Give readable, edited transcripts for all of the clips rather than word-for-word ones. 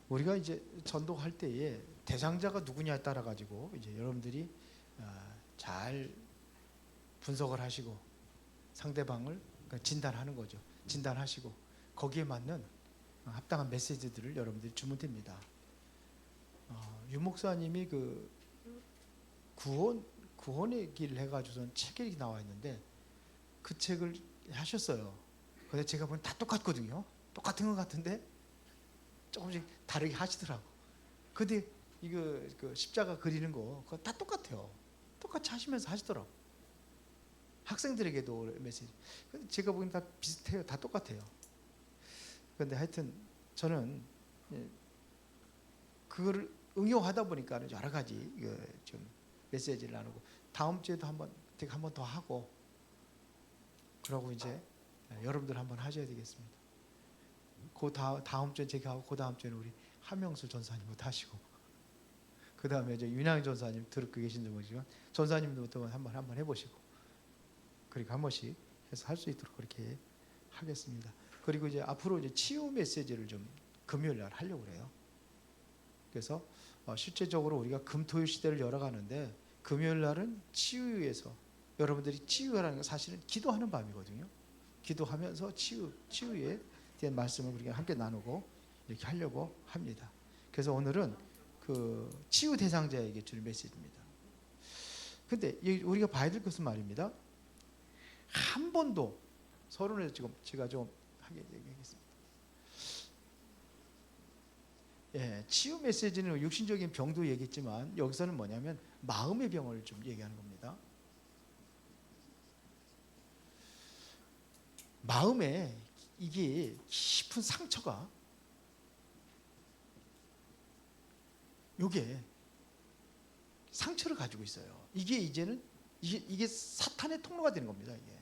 우리가 이제 전도할 때에 대상자가 누구냐에 따라 가지고 이제 여러분들이 잘 분석을 하시고 상대방을 진단하는 거죠. 진단하시고 거기에 맞는 합당한 메시지들을 여러분들이 주면 됩니다. 유 목사님이 그 구원의 길 해가지고선 책이 나와 있는데 그 책을 하셨어요. 근데 제가 보면 다 똑같거든요. 똑같은 것 같은데 조금씩 다르게 하시더라고. 근데 이거 그 십자가 그리는 거 그거 다 똑같아요. 똑같이 하시면서 하시더라고. 학생들에게도 메시지. 근데 제가 보기엔 다 비슷해요. 다 똑같아요. 근데 하여튼 저는 그거를 응용하다 보니까 여러 가지 좀 메시지를 나누고 다음 주에도 제가 한 번 더 하고 그러고 이제 여러분들 한번 하셔야 되겠습니다. 그 다음 주에 제가 하고 그 다음 주에는 우리 한명수 전사님부터 하시고 그 다음에 이제 윤양 전사님 듣고 계신지 모르지만 전사님도 한번 해보시고 그리고 한 번씩 해서 할 수 있도록 그렇게 하겠습니다. 그리고 이제 앞으로 이제 치유 메시지를 좀 금요일 날 하려고 그래요. 그래서 실제적으로 우리가 금토일 시대를 열어가는데 금요일 날은 치유에서 여러분들이 치유라는 건 사실은 기도하는 밤이거든요. 기도하면서 치유에 대한 말씀을 우리가 함께 나누고 이렇게 하려고 합니다. 그래서 오늘은 그 치유 대상자에게 주는 메시지입니다. 근데 우리가 봐야 될 것은 말입니다. 한 번도 서론에서 지금 제가 좀 하게 얘기하겠습니다. 치유 메시지는 육신적인 병도 얘기했지만 여기서는 뭐냐면 마음의 병을 좀 얘기하는 겁니다. 마음에 이게 깊은 상처가 요게 상처를 가지고 있어요. 이게 이제는 이게 사탄의 통로가 되는 겁니다. 이게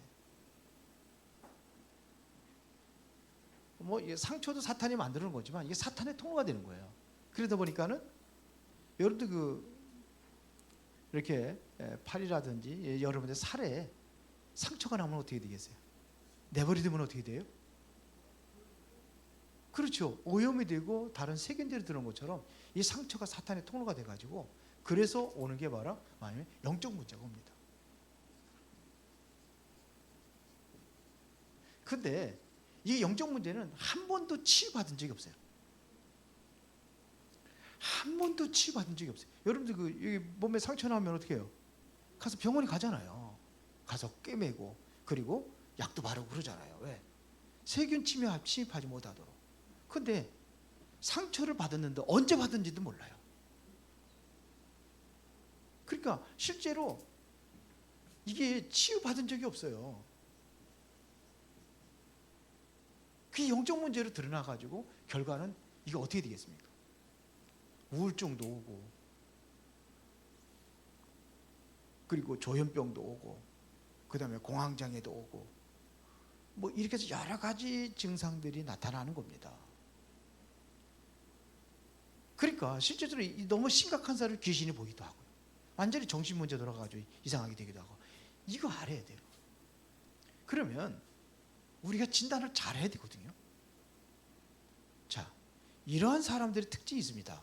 뭐 상처도 사탄이 만드는 거지만 이게 사탄의 통로가 되는 거예요. 그러다 보니까는 여러분들 이렇게 팔이라든지 여러분들 살에 상처가 나면 어떻게 되겠어요? 내버려두면 어떻게 돼요? 그렇죠. 오염이 되고 다른 세균들이 들어온 것처럼 이 상처가 사탄의 통로가 돼가지고 그래서 오는 게 바로 아니면 영적 문제가 옵니다. 근데 이 영적 문제는 한 번도 치유받은 적이 없어요. 한 번도 치유받은 적이 없어요. 여러분들 여기 몸에 상처 나면 어떻게 해요? 가서 병원에 가잖아요. 가서 꿰매고 그리고 약도 바르고 그러잖아요. 왜? 세균 침입하지 못하도록. 근데 상처를 받았는데 언제 받은지도 몰라요. 그러니까 실제로 이게 치유받은 적이 없어요. 그 영적 문제로 드러나가지고 결과는 이게 어떻게 되겠습니까? 우울증도 오고 그리고 조현병도 오고 그 다음에 공황장애도 오고 뭐 이렇게 해서 여러 가지 증상들이 나타나는 겁니다. 그러니까 실제로 너무 심각한 사람을 귀신이 보기도 하고요. 완전히 정신문제 돌아가지고 이상하게 되기도 하고 이거 알아야 돼요. 그러면 우리가 진단을 잘 해야 되거든요. 자, 이러한 사람들의 특징이 있습니다.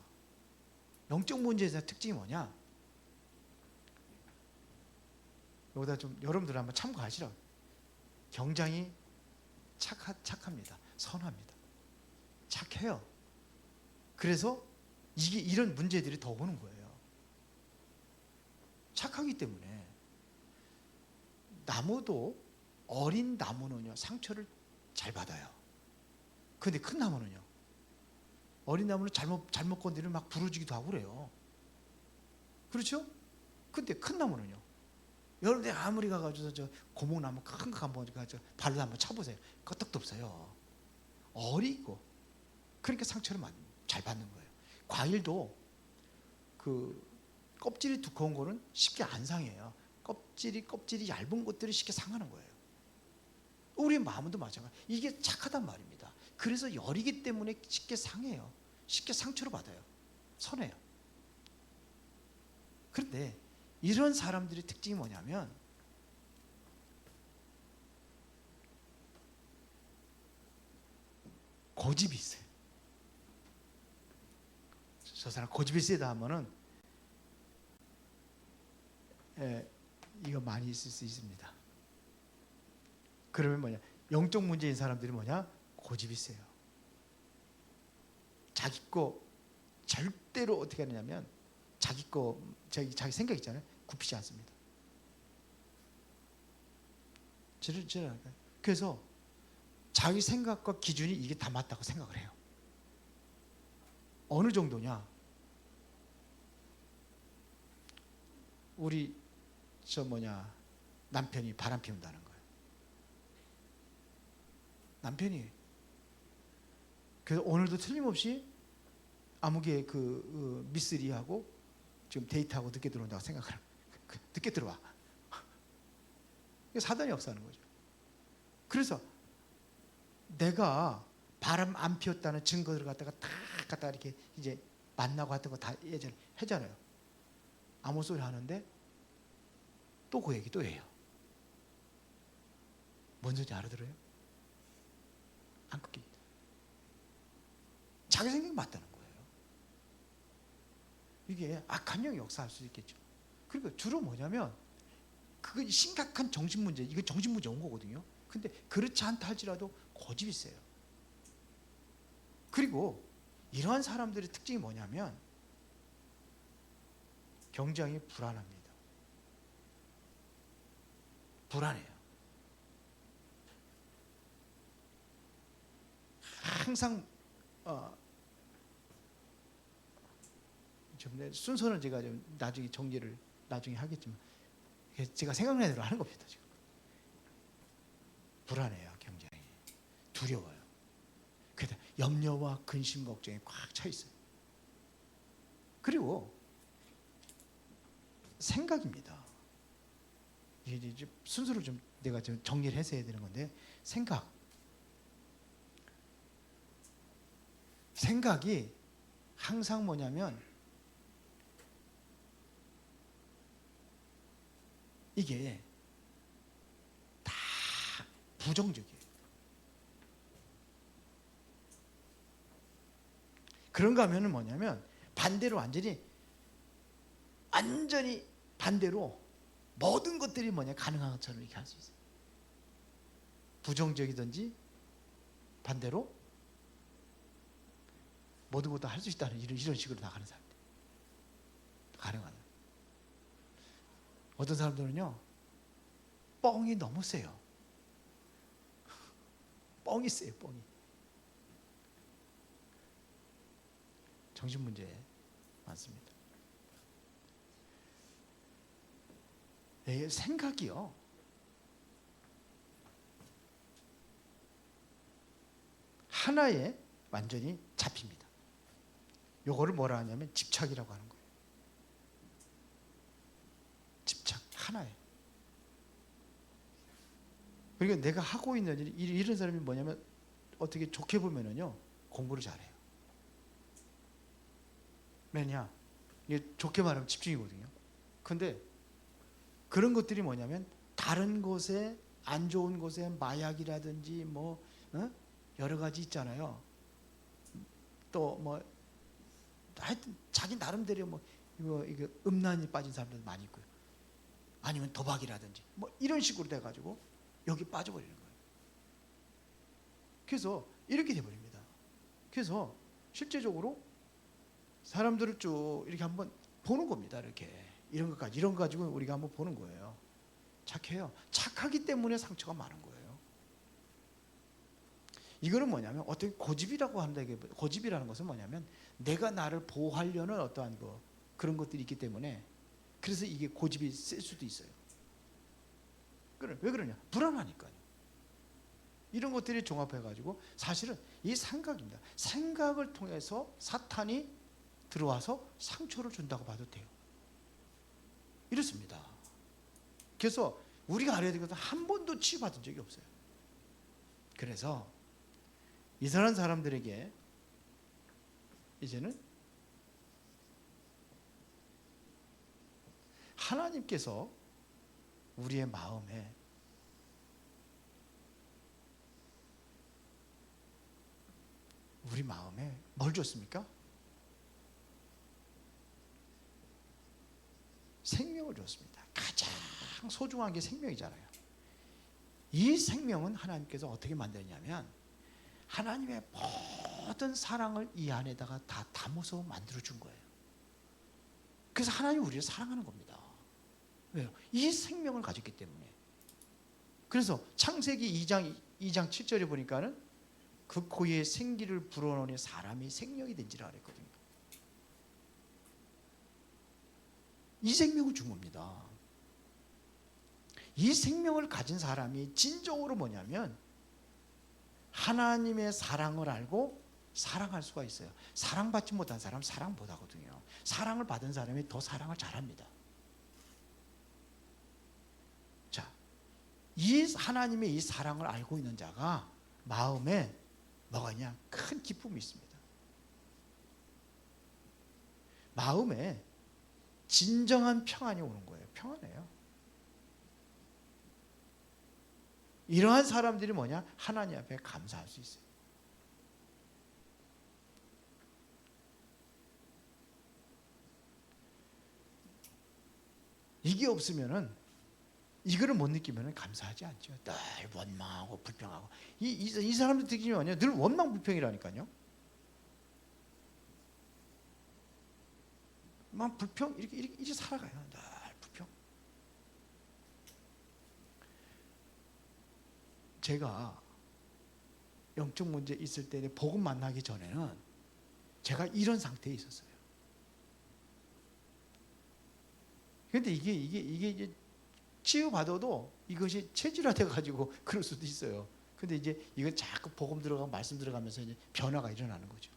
영적 문제에서 특징이 뭐냐? 여기다 좀 여러분들 한번 참고하시라고. 굉장히 착합니다. 선합니다. 착해요. 그래서 이런 문제들이 더 오는 거예요. 착하기 때문에 나무도 어린 나무는요 상처를 잘 받아요. 근데 큰 나무는요 어린 나무는 잘못 건드리면 막 부러지기도 하고 그래요. 그렇죠? 근데 큰 나무는요 여러분들 아무리 가가지고 저 고목나무 큰 거 한번 가지고 발로 한번 차보세요. 끄떡도 없어요. 어리고 그러니까 상처를 잘 받는 거예요. 과일도 그 껍질이 두꺼운 거는 쉽게 안 상해요. 껍질이 얇은 것들이 쉽게 상하는 거예요. 우리 마음도 마찬가지. 이게 착하단 말입니다. 그래서 열이기 때문에 쉽게 상해요. 쉽게 상처를 받아요. 선해요. 그런데 이런 사람들의 특징이 뭐냐면 고집이 있어요. 저 사람 고집이 세다 하면은 이거 많이 있을 수 있습니다. 그러면 뭐냐? 영적 문제인 사람들이 뭐냐? 고집이 세요. 자기 거 절대로 어떻게 하느냐면 자기 생각 있잖아요. 굽히지 않습니다. 그래서 자기 생각과 기준이 이게 다 맞다고 생각을 해요. 어느 정도냐? 우리 남편이 바람 피운다는 거예요. 남편이. 그래서 오늘도 틀림없이 아무개 미쓰리하고 지금 데이트하고 늦게 들어온다고 생각을 늦게 들어와. 사단이 역사하는 거죠. 그래서 내가 바람 안 피웠다는 증거들을 갖다가 이렇게 이제 만나고 했던 거 다 예전에 했잖아요. 아무 소리 하는데 또 그 얘기 또 해요. 뭔 소리인지 알아들어요? 안 끊깁니다. 자기 생각이 맞다는 거예요. 이게 악한 영이 역사할 수 있겠죠. 그리고 주로 뭐냐면 그건 심각한 정신문제, 이거 정신문제 온 거거든요. 근데 그렇지 않다 할지라도 고집이 세요. 그리고 이러한 사람들의 특징이 뭐냐면 굉장히 불안합니다. 불안해요. 항상 순서는 제가 좀 나중에 정리를 나중에 하겠지만 제가 생각나는 대로 하는 겁니다. 지금 불안해요. 굉장히 두려워요. 그래서 염려와 근심 걱정이 꽉 차 있어요. 그리고 생각입니다. 이제 순서를 좀 내가 좀 정리를 해서 해야 되는 건데 생각이 항상 뭐냐면 이게 다 부정적이에요. 그런가 하면은 뭐냐면 반대로 완전히 반대로 모든 것들이 가능한 것처럼 이렇게 할 수 있어요. 부정적이든지 반대로 모든 것도 할 수 있다는 이런 식으로 나가는 사람들. 가능하다. 어떤 사람들은요, 뻥이 너무 세요. 뻥이 세요, 뻥이. 정신문제 많습니다. 생각이요. 하나에 완전히 잡힙니다. 요거를 뭐라 하냐면 집착이라고 하는 거예요. 집착, 하나에. 그러니까 내가 하고 있는 일, 이런 사람이 뭐냐면 어떻게 좋게 보면은요, 공부를 잘해요. 왜냐? 이게 좋게 말하면 집중이거든요. 근데 그런 것들이 뭐냐면 다른 곳에 안 좋은 곳에 마약이라든지 여러 가지 있잖아요. 또 하여튼 자기 나름대로 이거 음란에 빠진 사람들도 많이 있고요. 아니면 도박이라든지 이런 식으로 돼가지고 여기 빠져버리는 거예요. 그래서 이렇게 돼버립니다. 그래서 실제적으로 사람들을 쭉 이렇게 한번 보는 겁니다. 이렇게 이런 거 가지고 우리가 한번 보는 거예요. 착해요. 착하기 때문에 상처가 많은 거예요. 이거는 뭐냐면 어떻게 고집이라고 하는데, 고집이라는 것은 뭐냐면 내가 나를 보호하려는 어떠한 그런 것들이 있기 때문에, 그래서 이게 고집이 셀 수도 있어요. 왜 그러냐? 불안하니까요. 이런 것들이 종합해가지고 사실은 이 생각입니다. 생각을 통해서 사탄이 들어와서 상처를 준다고 봐도 돼요. 이렇습니다. 그래서 우리가 알아야 될 것은 한 번도 치유받은 적이 없어요. 그래서 이상한 사람들에게 이제는 하나님께서 우리의 마음에 뭘 줬습니까? 생명을 주었습니다. 가장 소중한 게 생명이잖아요. 이 생명은 하나님께서 어떻게 만드냐면 하나님의 모든 사랑을 이 안에다가 다 담아서 만들어준 거예요. 그래서 하나님이 우리를 사랑하는 겁니다. 왜요? 이 생명을 가졌기 때문에. 그래서 창세기 2장 7절에 보니까는 그 코에 생기를 불어넣으니 사람이 생명이 된지라 그랬거든요. 이 생명을 준 겁니다. 이 생명을 가진 사람이 진정으로 뭐냐면 하나님의 사랑을 알고 사랑할 수가 있어요. 사랑받지 못한 사람 사랑 못하거든요. 사랑을 받은 사람이 더 사랑을 잘합니다. 자, 이 하나님의 이 사랑을 알고 있는 자가 마음에 뭐가 있냐? 큰 기쁨이 있습니다. 마음에 진정한 평안이 오는 거예요. 평안해요. 이러한 사람들이 뭐냐? 하나님 앞에 감사할 수 있어요. 이게 없으면은 이거를 못 느끼면은 감사하지 않죠. 늘 원망하고 불평하고 이 사람들 특징이 뭐냐? 늘 원망 불평이라니까요. 막 불평 이렇게 살아가요. 늘 불평. 제가 영적 문제 있을 때 복음 만나기 전에는 제가 이런 상태에 있었어요. 그런데 이게 이제 치유받아도 이것이 체질화돼 가지고 그럴 수도 있어요. 근데 이제 이건 자꾸 복음 들어가고 말씀 들어가면서 이제 변화가 일어나는 거죠.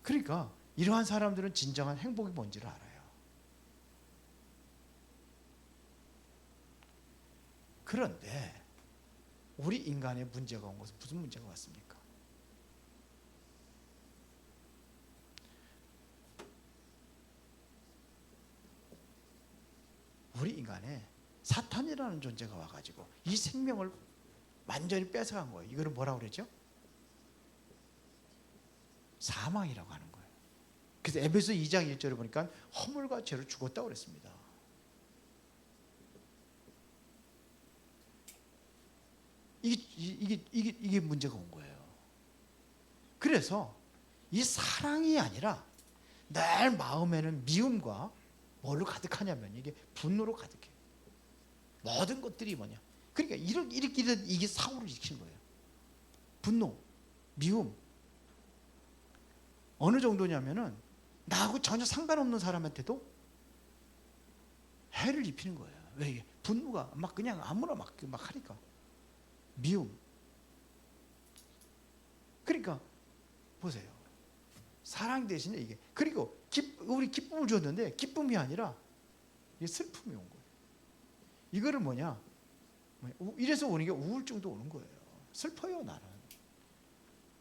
그러니까 이러한 사람들은 진정한 행복이 뭔지를 알아요. 그런데 우리 인간의 문제가 온 것은 무슨 문제가 왔습니까? 우리 인간에 사탄이라는 존재가 와가지고 이 생명을 완전히 뺏어간 거예요. 이거를 뭐라고 그랬죠? 사망이라고 하는 거예요. 그래서 에베소 2장 1절에 보니까 허물과 죄로 죽었다고 그랬습니다. 이게 문제가 온 거예요. 그래서 이 사랑이 아니라 늘 마음에는 미움과 뭘로 가득하냐면 이게 분노로 가득해요. 모든 것들이 뭐냐? 그러니까 이렇게 이게 사고를 일으키는 거예요. 분노, 미움. 어느 정도냐면은 나하고 전혀 상관없는 사람한테도 해를 입히는 거예요. 왜 이게 분노가 막 그냥 아무나 막 하니까. 미움. 그러니까 보세요. 사랑 대신에 이게 그리고 우리 기쁨을 줬는데 기쁨이 아니라 이게 슬픔이 온 거예요. 이거를 뭐냐? 이래서 오는 게 우울증도 오는 거예요. 슬퍼요 나는.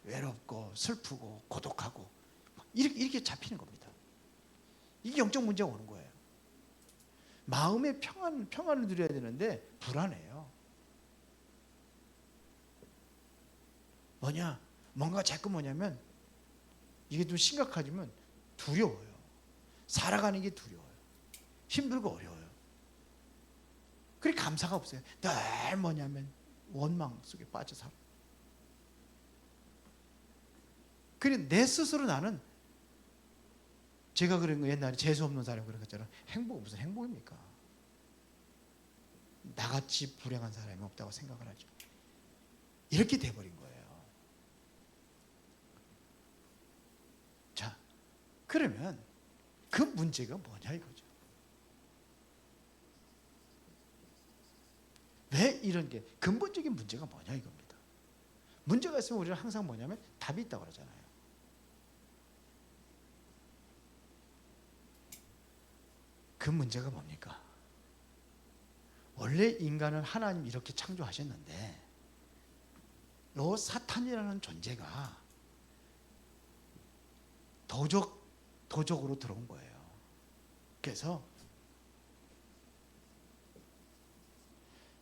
외롭고 슬프고 고독하고 이렇게 잡히는 겁니다. 이게 영적 문제가 오는 거예요. 마음의 평안을 누려야 되는데 불안해요. 뭐냐? 뭔가 자꾸 뭐냐면 이게 좀 심각하지만 두려워요. 살아가는 게 두려워요. 힘들고 어려워요. 그래 감사가 없어요. 늘 뭐냐면 원망 속에 빠져 살아. 그래 내 스스로 나는 제가 그런 거 옛날에 재수 없는 사람 그런 것처럼 행복 무슨 행복입니까? 나같이 불행한 사람이 없다고 생각을 하죠. 이렇게 돼버린 거예요. 자, 그러면 그 문제가 뭐냐 이거죠. 왜 이런 게 근본적인 문제가 뭐냐 이겁니다. 문제가 있으면 우리는 항상 뭐냐면 답이 있다고 그러잖아요. 그 문제가 뭡니까? 원래 인간은 하나님 이렇게 창조하셨는데 요 사탄이라는 존재가 도적으로 들어온 거예요. 그래서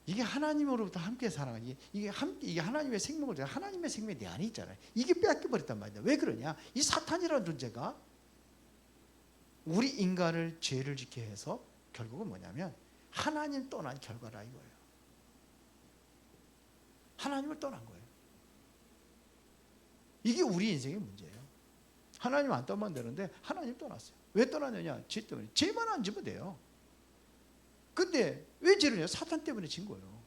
이게 하나님으로부터 함께 살아가니 이게 하나님의 생명을 하나님의 생명이 내 안에 있잖아요. 이게 뺏겨버렸단 말이야. 왜 그러냐? 이 사탄이라는 존재가 우리 인간을 죄를 짓게 해서 결국은 뭐냐면 하나님 떠난 결과라 이거예요. 하나님을 떠난 거예요. 이게 우리 인생의 문제예요. 하나님 안 떠나면 되는데 하나님 떠났어요. 왜 떠났느냐? 죄 때문에. 죄만 안 지면 돼요. 근데 왜 죄를 해요? 사탄 때문에 진 거예요.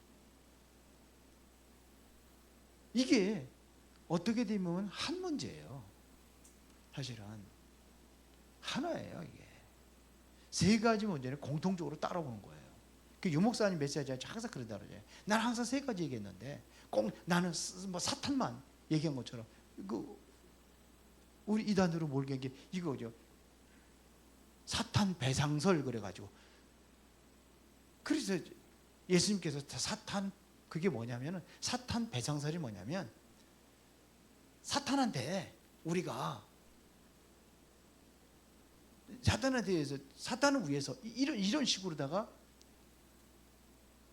이게 어떻게 되면 한 문제예요. 사실은 하나예요. 이게 세 가지 문제는 공통적으로 따라오는 거예요. 그 유목사님 메시지에 항상 그런다 그러죠. 난 항상 세 가지 얘기했는데 꼭 나는 뭐 사탄만 얘기한 것처럼 그 우리 이단으로 몰게 게 이거죠. 사탄 배상설 그래가지고 그래서 예수님께서 사탄 그게 뭐냐면은 사탄 배상설이 뭐냐면 사탄한테 우리가 사탄에 대해서 사탄을 위해서 이런 식으로다가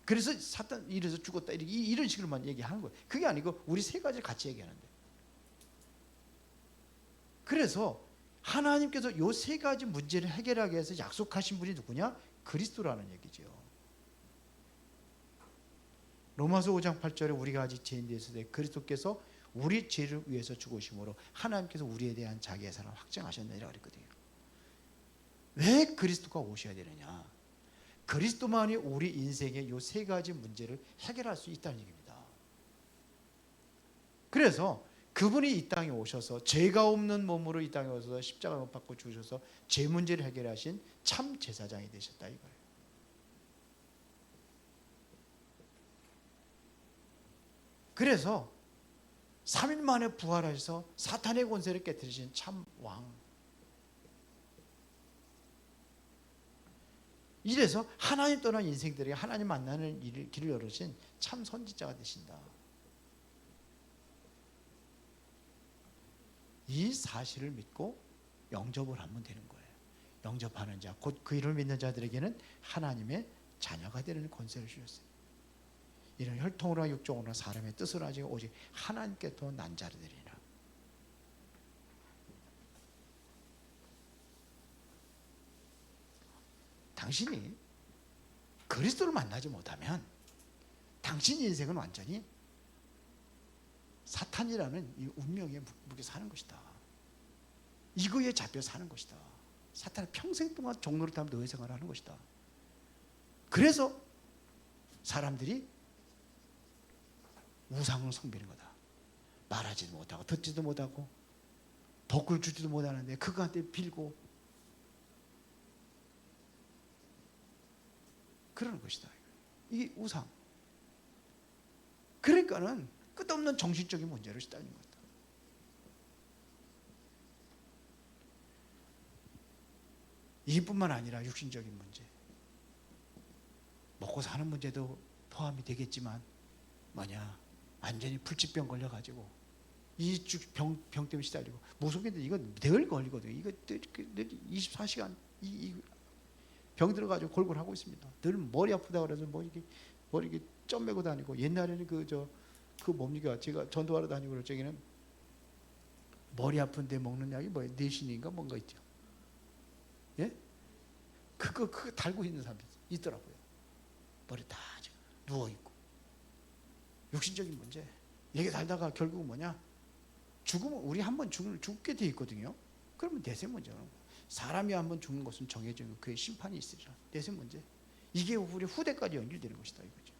그래서 사탄 이래서 죽었다 이런 식으로만 얘기하는 거예요. 그게 아니고 우리 세 가지를 같이 얘기하는데. 그래서 하나님께서 요 세 가지 문제를 해결하기 위해서 약속하신 분이 누구냐? 그리스도라는 얘기죠. 로마서 5장 8절에 우리가 아직 죄인 되었을 때 그리스도께서 우리 죄를 위해서 죽으심으로 하나님께서 우리에 대한 자기의 사랑을 확증하셨느니라 그랬거든요. 왜 그리스도가 오셔야 되느냐? 그리스도만이 우리 인생의 요 세 가지 문제를 해결할 수 있다는 얘기입니다. 그래서 그분이 이 땅에 오셔서 죄가 없는 몸으로 이 땅에 오셔서 십자가를 못 받고 죽으셔서 죄 문제를 해결하신 참 제사장이 되셨다 이거예요. 그래서 3일 만에 부활하셔서 사탄의 권세를 깨뜨리신 참 왕. 이래서 하나님 떠난 인생들에게 하나님 만나는 길을 열으신 참 선지자가 되신다. 이 사실을 믿고 영접을 하면 되는 거예요. 영접하는 자, 곧 그 이름을 믿는 자들에게는 하나님의 자녀가 되는 권세를 주셨어요. 이런 혈통으로나 육종으로나 사람의 뜻을 하지 오직 하나님께서 난 자들이라. 당신이 그리스도를 만나지 못하면 당신 인생은 완전히 사탄이라는 이 운명에 묶여 사는 것이다. 이거에 잡혀 사는 것이다. 사탄은 평생 동안 종노릇하며 노예 생활을 하는 것이다. 그래서 사람들이 우상을 섬기는 거다. 말하지도 못하고 듣지도 못하고 복을 주지도 못하는데 그거한테 빌고 그러는 것이다. 이게 우상. 그러니까는 끝없는 정신적인 문제를 시달리는 거다. 이뿐만 아니라 육신적인 문제, 먹고 사는 문제도 포함이 되겠지만 뭐냐 완전히 불치병 걸려가지고 이 병 때문에 시달리고 무속인들 이거 늘 걸리거든요. 이거 24시간 병 들어가지고 골골하고 있습니다. 늘 머리 아프다 그래서 머리 이렇게 점 매고 다니고 옛날에는 그 뭡니까 제가 전도하러 다니고 그럴 적에는 머리 아픈데 먹는 약이 뭐예요? 내신인가 뭔가 있죠. 예? 그거 달고 있는 사람이 있더라고요. 머리 다 누워 있고 육신적인 문제. 이게 달다가 결국은 뭐냐? 죽으면 우리 한번 죽게 돼 있거든요. 그러면 내세 문제는 사람이 한번 죽는 것은 정해져 있고 그의 심판이 있으리라. 내세 문제. 이게 우리 후대까지 연결되는 것이다 이거죠.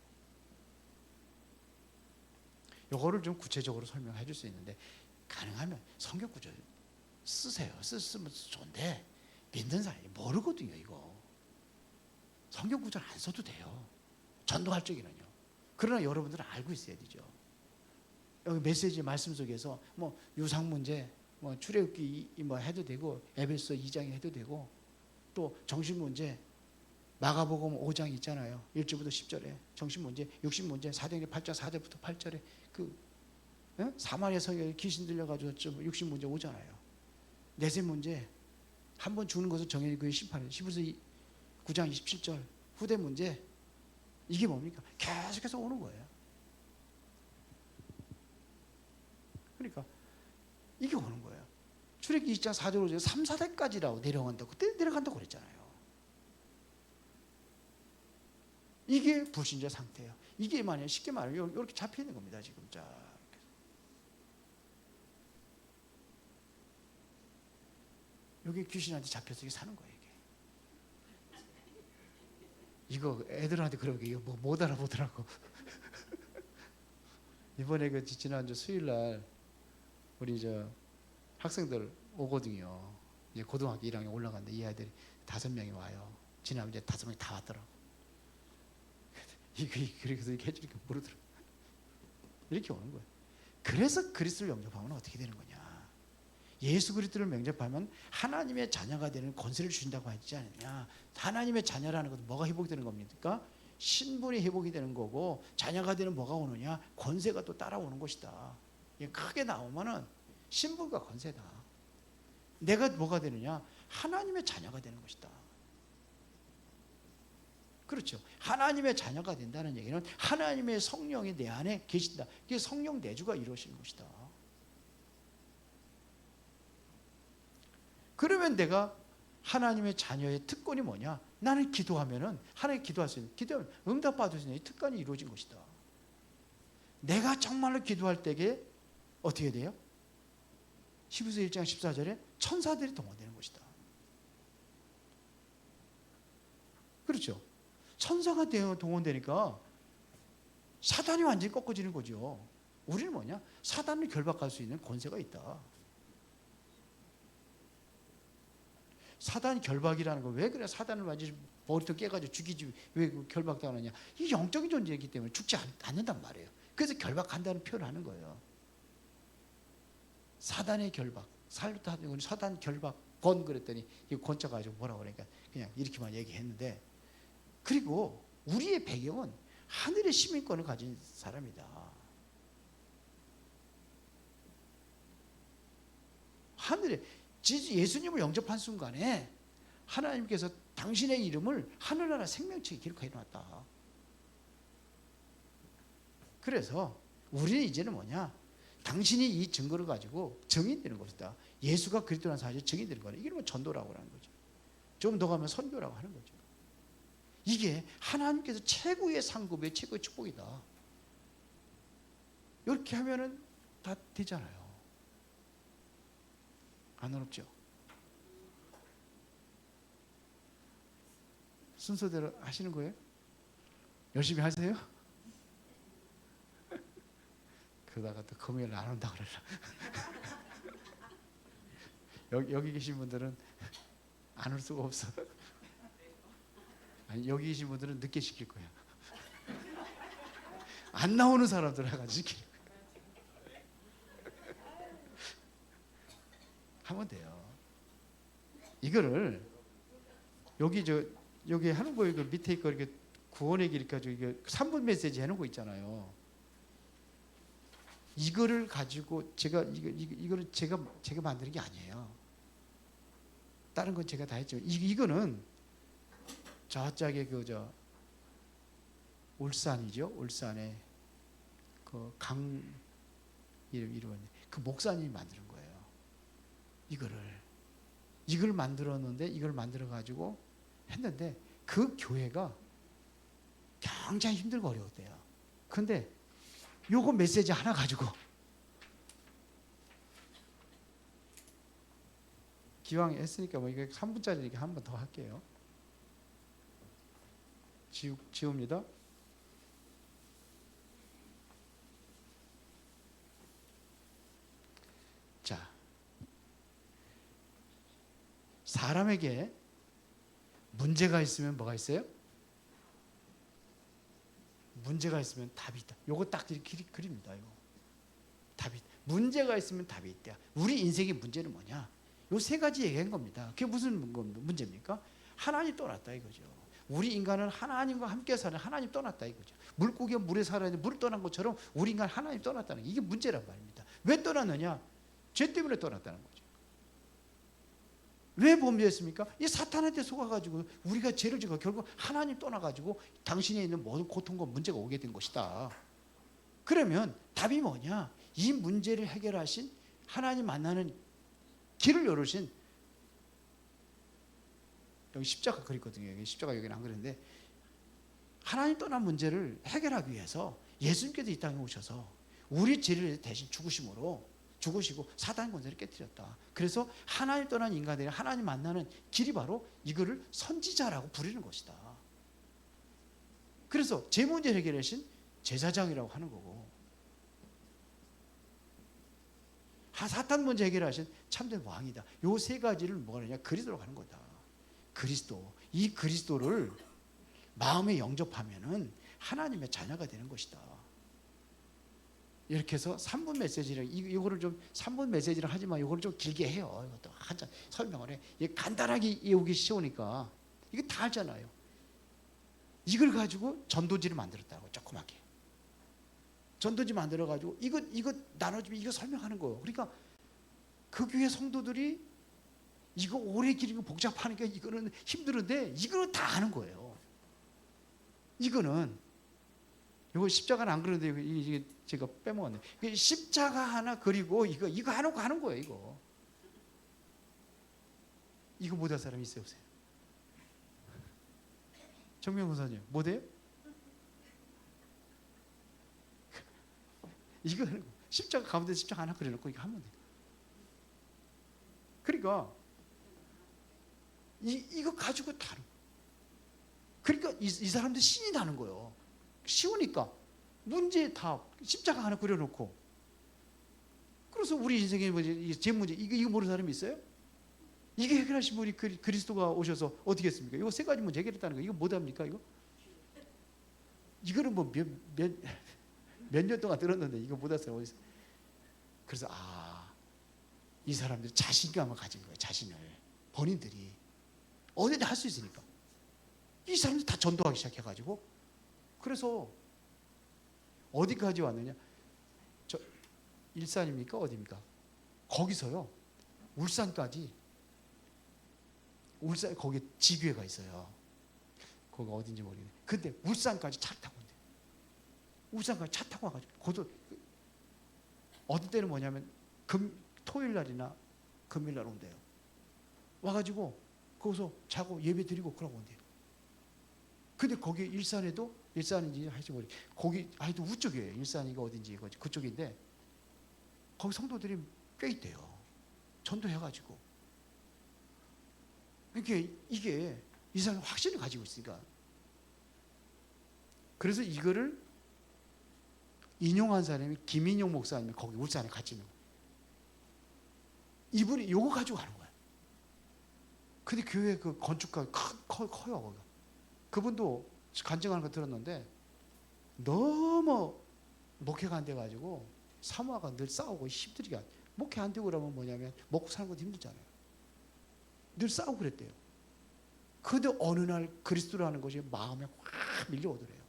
이거를 좀 구체적으로 설명해 줄 수 있는데 가능하면 성경 구절 쓰세요. 쓰면 좋은데 믿는 사람이 모르거든요. 이거 성경 구절 안 써도 돼요. 전도할 적에는요. 그러나 여러분들은 알고 있어야 되죠. 여기 메시지 말씀 속에서 뭐 유상 문제, 뭐 출애굽기 뭐 해도 되고 에베소 2장에 해도 되고 또 정신 문제 마가복음 5장 있잖아요. 1절부터 10절에 정신 문제, 육신 문제, 사도행전 8장 4절부터 8절에 사마리아 성에 귀신 들려가지고 좀 육신 문제 오잖아요. 내세 문제 한 번 죽는 것을 정해 그의 심판이에요. 히브리서 9장 27절 후대 문제 이게 뭡니까? 계속해서 오는 거예요. 그러니까 이게 오는 거예요. 출애굽기 2장 4절로 3, 4대까지라고 내려간다고 그때 내려간다고 그랬잖아요. 이게 불신자 상태예요. 이게 만약 쉽게 말하면 이렇게 잡혀 있는 겁니다. 지금 자, 여기 귀신한테 잡혀서 이게 사는 거예요. 이거 애들한테 그러게 이거 뭐 못 알아보더라고. 이번에 그 지난주 수요일 날 우리 저 학생들 오거든요. 이제 고등학교 1학년 올라갔는데 이 아이들이 5명이 와요. 지난번 이제 5명이 다 왔더라고. 그래서 이렇게 해주니까 모르더라고. 이렇게 오는 거예요. 그래서 그리스도를 영접하면 어떻게 되는 거냐? 예수 그리스도를 영접하면 하나님의 자녀가 되는 권세를 주신다고 하지 않느냐? 하나님의 자녀라는 것은 뭐가 회복되는 겁니까? 신분이 회복이 되는 거고, 자녀가 되는 뭐가 오느냐? 권세가 또 따라오는 것이다. 크게 나오면은 신분과 권세다. 내가 뭐가 되느냐? 하나님의 자녀가 되는 것이다. 그렇죠. 하나님의 자녀가 된다는 얘기는 하나님의 성령이 내 안에 계신다. 이게 성령 내주가 이루어지는 것이다. 그러면 내가 하나님의 자녀의 특권이 뭐냐? 나는 기도하면은 하나님 기도할 수 있는, 기도하면 응답받을 수 있는 이 특권이 이루어진 것이다. 내가 정말로 기도할 때에 어떻게 돼요? 히브리서 1장 14절에 천사들이 동원되는 것이다. 그렇죠. 천사가 동원되니까 사단이 완전히 꺾어지는 거죠. 우리는 뭐냐? 사단을 결박할 수 있는 권세가 있다. 사단 결박이라는 거 왜 그래? 사단을 완전히 머리통 깨가지고 죽이지 왜 결박당하느냐? 이 영적인 존재이기 때문에 죽지 않는단 말이에요. 그래서 결박한다는 표현을 하는 거예요. 사단의 결박, 사단 결박 권 그랬더니 이 권자 가지고 뭐라고 그러니까 그냥 이렇게만 얘기했는데, 그리고 우리의 배경은 하늘의 시민권을 가진 사람이다. 하늘에 예수님을 영접한 순간에 하나님께서 당신의 이름을 하늘나라 생명책에 기록해 놨다. 그래서 우리는 이제는 뭐냐? 당신이 이 증거를 가지고 증인되는 것이다. 예수가 그리스도라는 사실이 증인되는 거다. 이게 뭐 전도라고 하는 거죠. 좀 더 가면 선교라고 하는 거죠. 이게 하나님께서 최고의 상급의 최고의 축복이다. 이렇게 하면은 다 되잖아요. 안 어렵죠? 순서대로 하시는 거예요? 열심히 하세요? 그러다가 또 금요일 안 온다 그러라. 여기 계신 분들은 안 올 수가 없어. 아니, 여기 계신 분들은 늦게 시킬 거야. 안 나오는 사람들 해가지고 시킬 거야. 하면 돼요. 이거를 여기 하는 거 이거 밑에 거 이렇게 구원의 길 가지고 이게 3분 메시지 해놓은 거 있잖아요. 이거를 가지고 이거를 제가 만드는 게 아니에요. 다른 건 제가 다 했죠. 이거는 저쪽에 울산이죠. 울산에 그 강 이름은 그 목사님이 만드는 거예요. 이걸 만들었는데 이걸 만들어 가지고 했는데 그 교회가 굉장히 힘들고 어려웠대요. 근데 요거 메시지 하나 가지고 기왕 했으니까 뭐 이게 3분짜리니까 한 번 더 할게요. 지웁니다. 자, 사람에게 문제가 있으면 뭐가 있어요? 문제가 있으면 답이 있다. 요거 딱 그립니다. 이거 답이 있다. 문제가 있으면 답이 있다. 우리 인생의 문제는 뭐냐? 요 3가지 얘기한 겁니다. 그게 무슨 문제입니까? 하나님 떠났다 이거죠. 우리 인간은 하나님과 함께 사는 하나님 떠났다 이거죠. 물고기가 물에 살아야 물 떠난 것처럼 우리 인간 하나님 떠났다는 게 이게 문제란 말입니다. 왜 떠났느냐? 죄 때문에 떠났다는 거죠. 왜 범죄했습니까? 이 사탄한테 속아가지고 우리가 죄를 지고 결국 하나님 떠나가지고 당신에 있는 모든 고통과 문제가 오게 된 것이다. 그러면 답이 뭐냐? 이 문제를 해결하신 하나님 만나는 길을 열으신, 여기 십자가 그렸거든요. 여기 십자가 여기는 안 그랬는데 하나님 떠난 문제를 해결하기 위해서 예수님께서 이 땅에 오셔서 우리 죄를 대신 죽으시고 사단 권세를 깨뜨렸다. 그래서 하나님 떠난 인간들이 하나님 만나는 길이 바로 이거를 선지자라고 부르는 것이다. 그래서 제 문제를 해결하신 제사장이라고 하는 거고, 사탄 문제 해결하신 참된 왕이다. 요 세 가지를 뭐가 그러냐? 그리스도로 가는 거다. 그리스도. 이 그리스도를 마음에 영접하면은 하나님의 자녀가 되는 것이다. 이렇게 해서 3분 메시지를, 이거를 좀 3분 메시지를 하지만 이거를 좀 길게 해요. 이것도 한참 설명을 해. 이게 간단하게 외우기 쉬우니까 이게 다 알잖아요. 이걸 가지고 전도지를 만들었다고, 조그맣게. 전도지 만들어가지고 이거 나눠주면 이거 설명하는 거예요. 그러니까 그 교회 성도들이 이거 오래 기르고 복잡하니까 이거는 힘들은데 이거는 다 아는 거예요. 이거는 이거 십자가는 안 그러는데 이게 제가 빼먹었네. 십자가 하나 그리고 이거 하는 거 하는 거예요. 이거 못할 사람 있어요, 없어요? 정명 권사님 못해요? 이거 하는 거. 십자가 가운데 십자가 하나 그려놓고 이거 하면 돼요. 그러니까 이거 가지고 다른. 그러니까 이 사람들 신이 나는 거예요. 쉬우니까 문제 다 십자가 하나 그려놓고. 그래서 우리 인생의 문제, 제 문제 이거 모르는 사람이 있어요? 이게 해결하신 분이 그리스도가 오셔서 어떻게 했습니까? 이거 세 가지 문제 해결했다는 거 이거 못합니까? 이거는 뭐 몇 년 동안 들었는데 이거 못했어요. 그래서 이 사람들이 자신감을 가진 거예요. 자신을. 본인들이 어디든 할 수 있으니까. 이 사람들이 다 전도하기 시작해가지고, 그래서 어디까지 왔느냐? 저 일산입니까? 어디입니까? 거기서요. 울산까지. 울산 거기 지교회가 있어요. 거기 어딘지 모르겠네. 근데 울산까지 차를 타고 온대요. 울산까지 차 타고 와가지고 거기서 어떤 때는 뭐냐면 토요일 날이나 금요일 날 온대요. 와가지고 거기서 자고 예배 드리고 그러고 온대요. 근데 거기 일산에도, 일산인지 할지 모르겠어요. 거기 하여튼 우쪽이에요. 일산이가 어딘지 그쪽인데 거기 성도들이 꽤 있대요. 전도해가지고. 이게 이 사람이 확신을 가지고 있으니까. 그래서 이거를 인용한 사람이 김인용 목사님, 거기 울산에 같이 있는 거예요. 이분이 요거 가지고 가는 거예요. 근데 교회 그 건축가 커요. 거기가. 그분도 간증하는 거 들었는데 너무 목회가 안 돼가지고 사모아가 늘 싸우고 힘들게 목회 안 되고 그러면 뭐냐면 먹고 사는 것도 힘들잖아요. 늘 싸우고 그랬대요. 그런데 어느 날 그리스도라는 것이 마음에 확 밀려오더래요.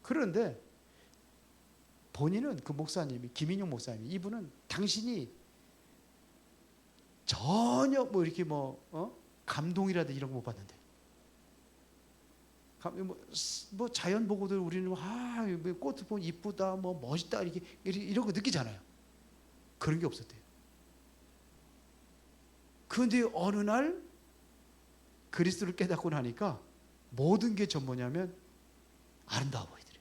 그런데 본인은 그 목사님이, 김인용 목사님이, 이분은 당신이 전혀 뭐 이렇게 감동이라든지 이런 거 못 받는데, 뭐 자연 보고도 우리는 꽃 보면 이쁘다, 뭐 멋있다 이런 거 느끼잖아요. 그런 게 없었대요. 그런데 어느 날 그리스도를 깨닫고 나니까 모든 게 전 뭐냐면 아름다워 보이더래요.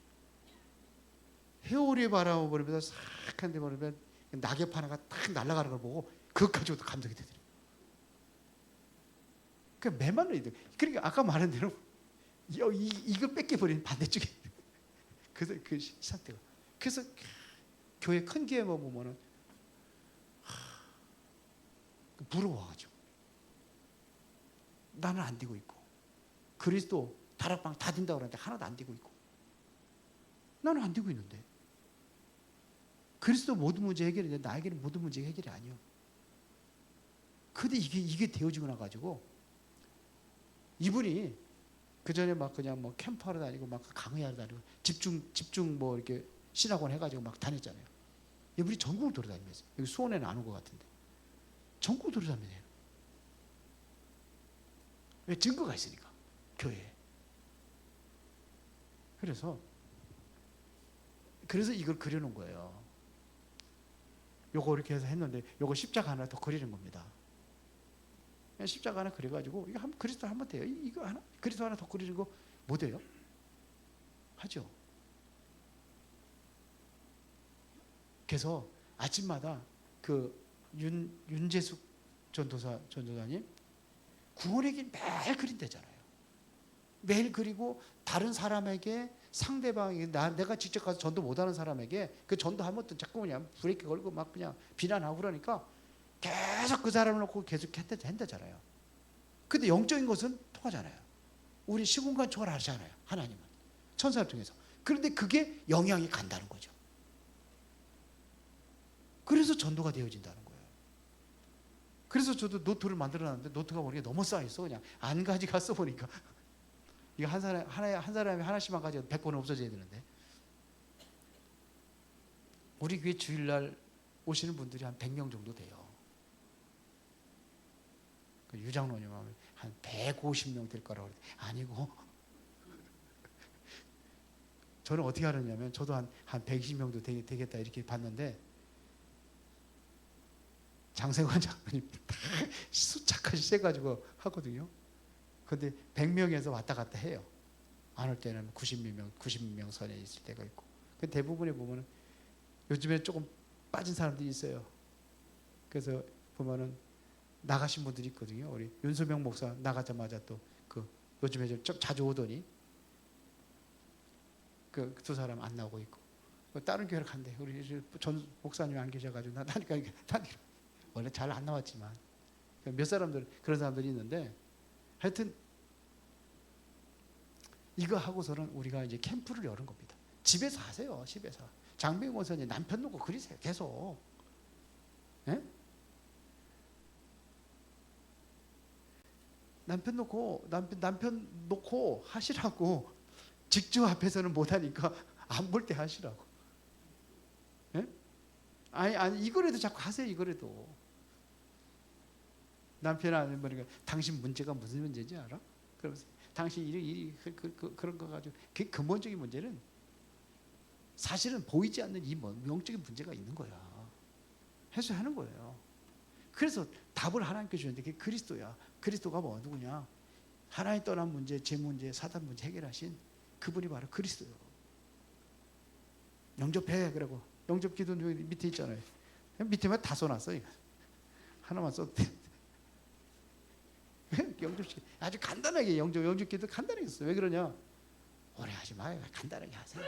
회오리 바람을 보면서 싹한데 보면 낙엽 하나가 탁 날아가는 걸 보고 그것 가지고도 감동이 되더래요. 그러니까 메말라야 돼. 그러니까 아까 말한 대로 이걸 뺏겨버리는 반대쪽에. 그래서 그 상태가. 그래서 교회 큰 교회 보면은 부러워가지고 나는 안 되고 있고, 그리스도 다락방 다 된다고 그러는데 하나도 안 되고 있고, 나는 안 되고 있는데 그리스도 모든 문제 해결인데 나에게는 모든 문제 해결이 아니요. 근데 이게 되어지고 나가지고 이분이 그 전에 막 그냥 뭐 캠프하러 다니고 막 강의하러 다니고 집중 뭐 이렇게 신학원 해가지고 막 다녔잖아요. 이분이 전국을 돌아다니면서, 여기 수원에는 안 온 것 같은데 전국을 돌아다니면서. 왜? 증거가 있으니까 교회에. 그래서 이걸 그려놓은 거예요. 요거 이렇게 해서 했는데 요거 십자가 하나 더 그리는 겁니다. 그냥 십자가 하나 그려가지고 이거 한 그리스도 하면 돼요. 이거 하나 그리스도 하나 더 그리고 뭐 돼요? 하죠. 그래서 아침마다 그 윤재숙 전도사님 구원의 길 매일 그린대잖아요. 매일 그리고 다른 사람에게 상대방이 내가 직접 가서 전도 못하는 사람에게 그 전도하면 또 자꾸 그냥 브레이크 걸고 막 그냥 비난하고 그러니까 계속 그 사람을 놓고 계속 한다잖아요. 근데 영적인 것은 통하잖아요. 우리 시공간 초월하잖아요. 하나님은 천사를 통해서. 그런데 그게 영향이 간다는 거죠. 그래서 전도가 되어진다는 거예요. 그래서 저도 노트를 만들어놨는데 노트가 보니까 너무 쌓여있어. 그냥 안 가지가 써보니까 이거 한 사람이 하나씩만 가져도 100권은 없어져야 되는데 우리 교회 주일날 오시는 분들이 한 100명 정도 돼요. 유장로님 하면 한 150명 될 거라고 그랬더니 아니고 저는 어떻게 하느냐면 저도 한 120명도 되겠다 이렇게 봤는데 장세관 장로님 숫자까지 세가지고 하거든요. 근데 100명에서 왔다 갔다 해요. 안 올 때는 90명 선에 있을 때가 있고. 대부분에 보면은 요즘에 조금 빠진 사람들이 있어요. 그래서 보면은 나가신 분들이 있거든요. 우리 윤소명 목사 나가자마자 또 그 요즘에 좀 자주 오더니 그 두 사람 안 나오고 있고. 다른 교회를 간대. 우리 전 목사님이 안 계셔가지고 나니까 원래 잘 안 나왔지만 몇 사람들 그런 사람들이 있는데 하여튼 이거 하고서는 우리가 이제 캠프를 여는 겁니다. 집에서 하세요. 집에서 장병 원사님 남편 놓고 그리세요. 계속. 예? 남편 놓고 하시라고. 직접 앞에서는 못하니까 안 볼 때 하시라고. 예? 아니 이거라도 자꾸 하세요. 이거라도. 남편 안 보니까 당신 문제가 무슨 문제인지 알아? 그러면서 당신 일이 그런 거 가지고 그 근본적인 문제는 사실은 보이지 않는 이 영적인 문제가 있는 거야. 해소하는 거예요. 그래서 답을 하나님께 주는데 그게 그리스도야. 그리스도가 누구냐? 하나님 떠난 문제, 제 문제, 사단 문제 해결하신 그분이 바로 그리스도요. 영접해. 그러고 영접기도 밑에 있잖아요. 밑에만 다 써놨어. 하나만 써도 돼. 영접식 아주 간단하게 영접기도 간단하게 썼어요. 왜 그러냐? 오래 하지 마요. 간단하게 하세요.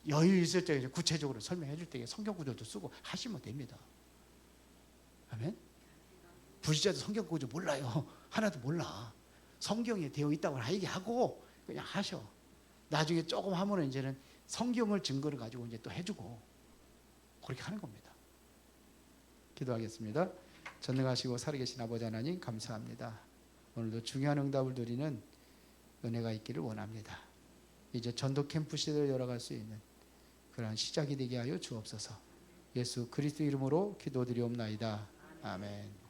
여유 있을 때 구체적으로 설명해 줄 때 성경 구절도 쓰고 하시면 됩니다. 아멘. 불신자도 성경 구절 몰라요. 하나도 몰라. 성경에 되어 있다고 얘기하고 그냥 하셔. 나중에 조금 하면은 이제는 성경을 증거를 가지고 이제 또 해주고 그렇게 하는 겁니다. 기도하겠습니다. 전능하시고 살아계신 아버지 하나님 감사합니다. 오늘도 중요한 응답을 드리는 은혜가 있기를 원합니다. 이제 전도 캠프 시대를 열어갈 수 있는 그러한 시작이 되게 하여 주옵소서. 예수 그리스도 이름으로 기도드리옵나이다. 아멘.